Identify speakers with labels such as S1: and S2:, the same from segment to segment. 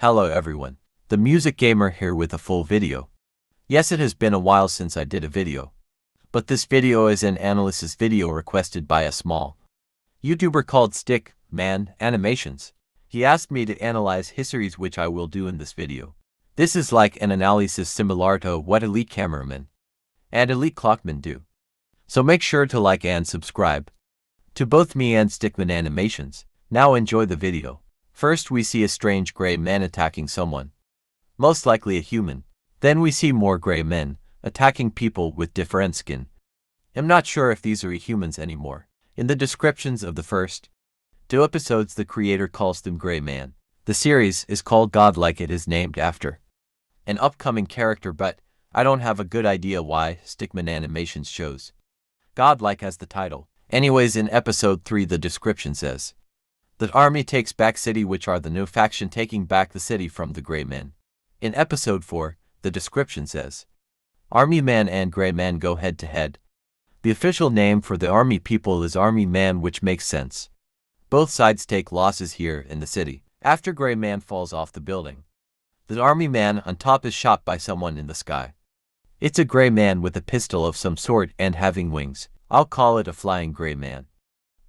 S1: Hello everyone. The Music Gamer here with a full video. Yes, it has been a while since I did a video. But this video is an analysis video requested by a small YouTuber called Stickman Animations. He asked me to analyze his series, which I will do in this video. This is like an analysis similar to what Elite Cameraman and Elite Clockman do. So make sure to like and subscribe to both me and Stickman Animations. Now enjoy the video. First we see a strange gray man attacking someone, most likely a human. Then we see more gray men attacking people with different skin. I'm not sure if these are humans anymore. In the descriptions of the first 2 episodes, the creator calls them gray man. The series is called Godlike. It is named after an upcoming character, but I don't have a good idea why Stickman Animations chose Godlike as the title. Anyways, in episode 3 the description says that army takes back city, which are the new faction taking back the city from the gray men. In episode 4, the description says Army Man and Gray Man go head to head. The official name for the army people is Army Man, which makes sense. Both sides take losses here in the city. After Gray Man falls off the building, the Army Man on top is shot by someone in the sky. It's a gray man with a pistol of some sort and having wings. I'll call it a flying gray man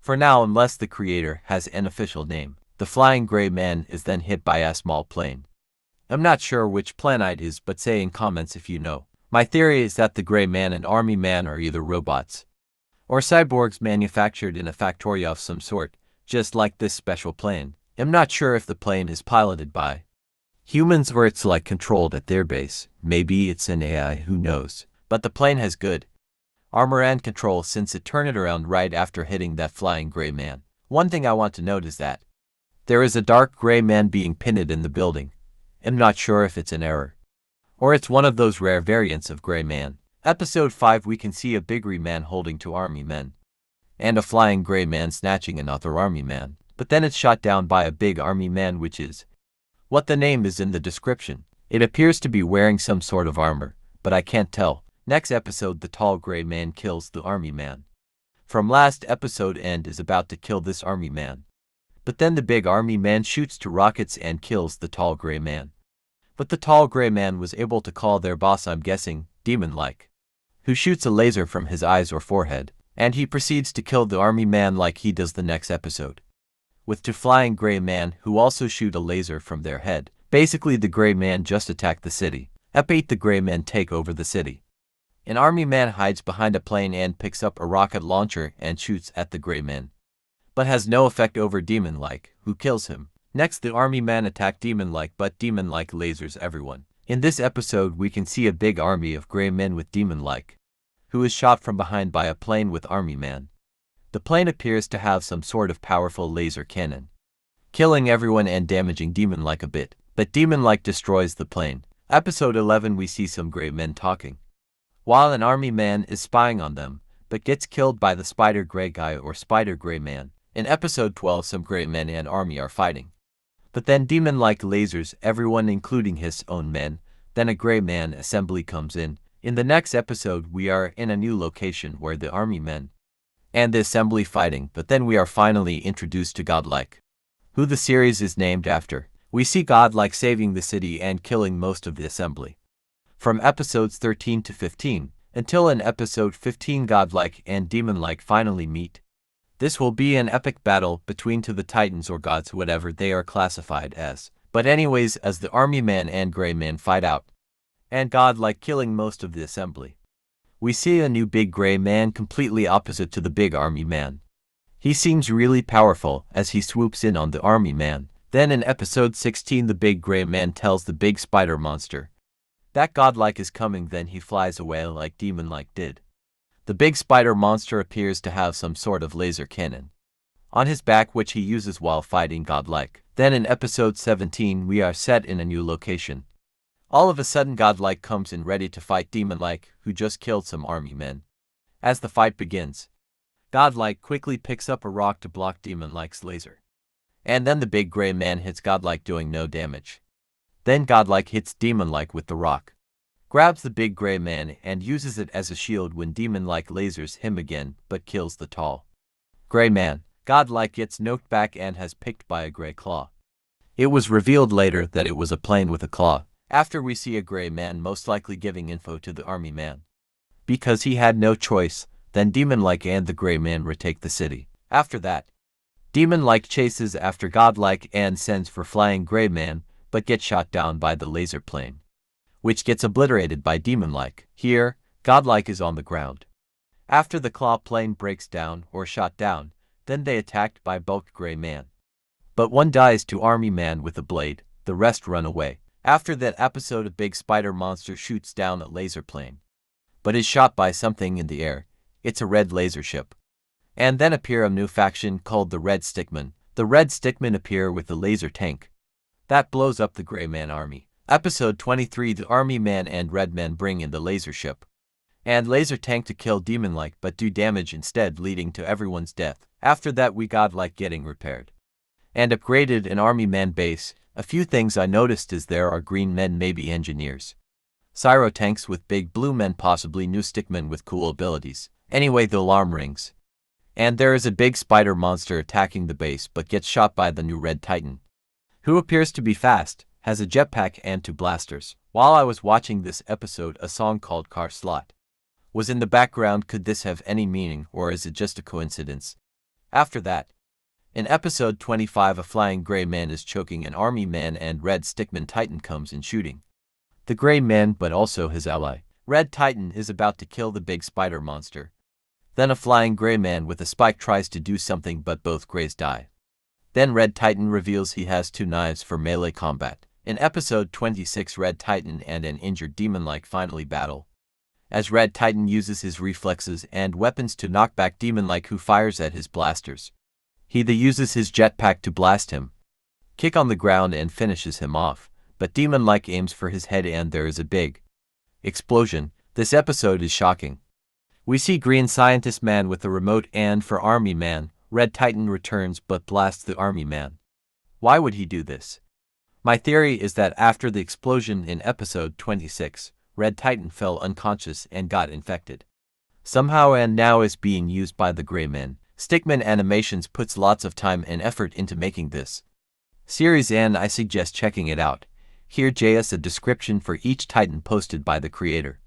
S1: for now, unless the creator has an official name. The flying gray man is then hit by a small plane. I'm not sure which planet it is, but say in comments if you know. My theory is that the gray man and army man are either robots or cyborgs manufactured in a factory of some sort, just like this special plane. I'm not sure if the plane is piloted by humans or it's like controlled at their base. Maybe it's an AI, who knows. But the plane has good armor and control, since it turned it around right after hitting that flying gray man. One thing I want to note is that there is a dark gray man being pinned in the building. I'm not sure if it's an error or it's one of those rare variants of gray man. Episode 5 we can see a big gray man holding 2 army men and a flying gray man snatching another army man. But then it's shot down by a big army man, which is what the name is in the description. It appears to be wearing some sort of armor, but I can't tell. Next episode the tall gray man kills the army man from last episode and is about to kill this army man. But then the big army man shoots 2 rockets and kills the tall gray man. But the tall gray man was able to call their boss, I'm guessing, demon-like, who shoots a laser from his eyes or forehead, and he proceeds to kill the army man like he does the next episode, with 2 flying gray man who also shoot a laser from their head. Basically the gray man just attacked the city. Ep 8 the gray men take over the city. An army man hides behind a plane and picks up a rocket launcher and shoots at the gray man, but has no effect over demon-like, who kills him. Next the army man attack demon-like, but demon-like lasers everyone. In this episode we can see a big army of gray men with demon-like, who is shot from behind by a plane with army man. The plane appears to have some sort of powerful laser cannon, killing everyone and damaging demon-like a bit, but demon-like destroys the plane. Episode 11 we see some gray men talking, while an army man is spying on them, but gets killed by the spider gray guy or spider gray man. In episode 12 some gray men and army are fighting, but then demon-like lasers everyone including his own men. Then a gray man assembly comes in. In the next episode we are in a new location where the army men and the assembly fighting, but then we are finally introduced to Godlike, who the series is named after. We see Godlike saving the city and killing most of the assembly from episodes 13 to 15, until in episode 15 Godlike and Demon-like finally meet. This will be an epic battle between the titans or gods, whatever they are classified as. But anyways, as the army man and gray man fight out, and Godlike killing most of the assembly, we see a new big gray man completely opposite to the big army man. He seems really powerful as he swoops in on the army man. Then in episode 16 the big gray man tells the big spider monster that Godlike is coming, then he flies away like demon-like did. The big spider monster appears to have some sort of laser cannon on his back, which he uses while fighting Godlike. Then in episode 17 we are set in a new location. All of a sudden Godlike comes in ready to fight demon-like, who just killed some army men. As the fight begins, Godlike quickly picks up a rock to block demon-like's laser, and then the big gray man hits Godlike doing no damage. Then Godlike hits demon-like with the rock, grabs the big gray man and uses it as a shield when demon-like lasers him again, but kills the tall gray man. Godlike gets knocked back and has picked by a gray claw. It was revealed later that it was a plane with a claw, after we see a gray man most likely giving info to the army man. Because he had no choice, then demon-like and the gray man retake the city. After that, demon-like chases after godlike and sends for flying gray man, but gets shot down by the laser plane, which gets obliterated by demon-like. Here, godlike is on the ground. After the claw plane breaks down or shot down, then they attacked by bulk gray man. But one dies to army man with a blade, the rest run away. After that episode, a big spider monster shoots down a laser plane, but is shot by something in the air. It's a red laser ship. And then appear a new faction called the Red Stickmen. The Red Stickmen appear with a laser tank that blows up the gray man army. Episode 23, the army man and red man bring in the laser ship and laser tank to kill demon-like but do damage instead, leading to everyone's death. After that, we godlike getting repaired and upgraded an army man base. A few things I noticed is there are green men, maybe engineers, Cyro tanks with big blue men, possibly new stickmen with cool abilities. Anyway, the alarm rings, and there is a big spider monster attacking the base but gets shot by the new Red Titan, who appears to be fast, has a jetpack and 2 blasters. While I was watching this episode, a song called Car Slot was in the background. Could this have any meaning, or is it just a coincidence? After that, in episode 25, a flying gray man is choking an army man and Red Stickman Titan comes in shooting the gray man but also his ally. Red Titan is about to kill the big spider monster. Then a flying gray man with a spike tries to do something but both grays die. Then Red Titan reveals he has 2 knives for melee combat. In episode 26, Red Titan and an injured demon-like finally battle, as Red Titan uses his reflexes and weapons to knock back demon-like, who fires at his blasters. He then uses his jetpack to blast him, kick on the ground and finishes him off, but demon-like aims for his head and there is a big explosion. This episode is shocking. We see green scientist man with a remote, and for army man, Red Titan returns but blasts the army man. Why would he do this? My theory is that after the explosion in episode 26, Red Titan fell unconscious and got infected somehow and now is being used by the gray men. Stickman Animations puts lots of time and effort into making this series, and I suggest checking it out. Here JS a description for each Titan posted by the creator.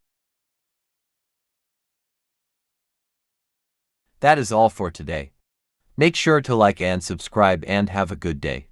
S1: That is all for today. Make sure to like and subscribe and have a good day.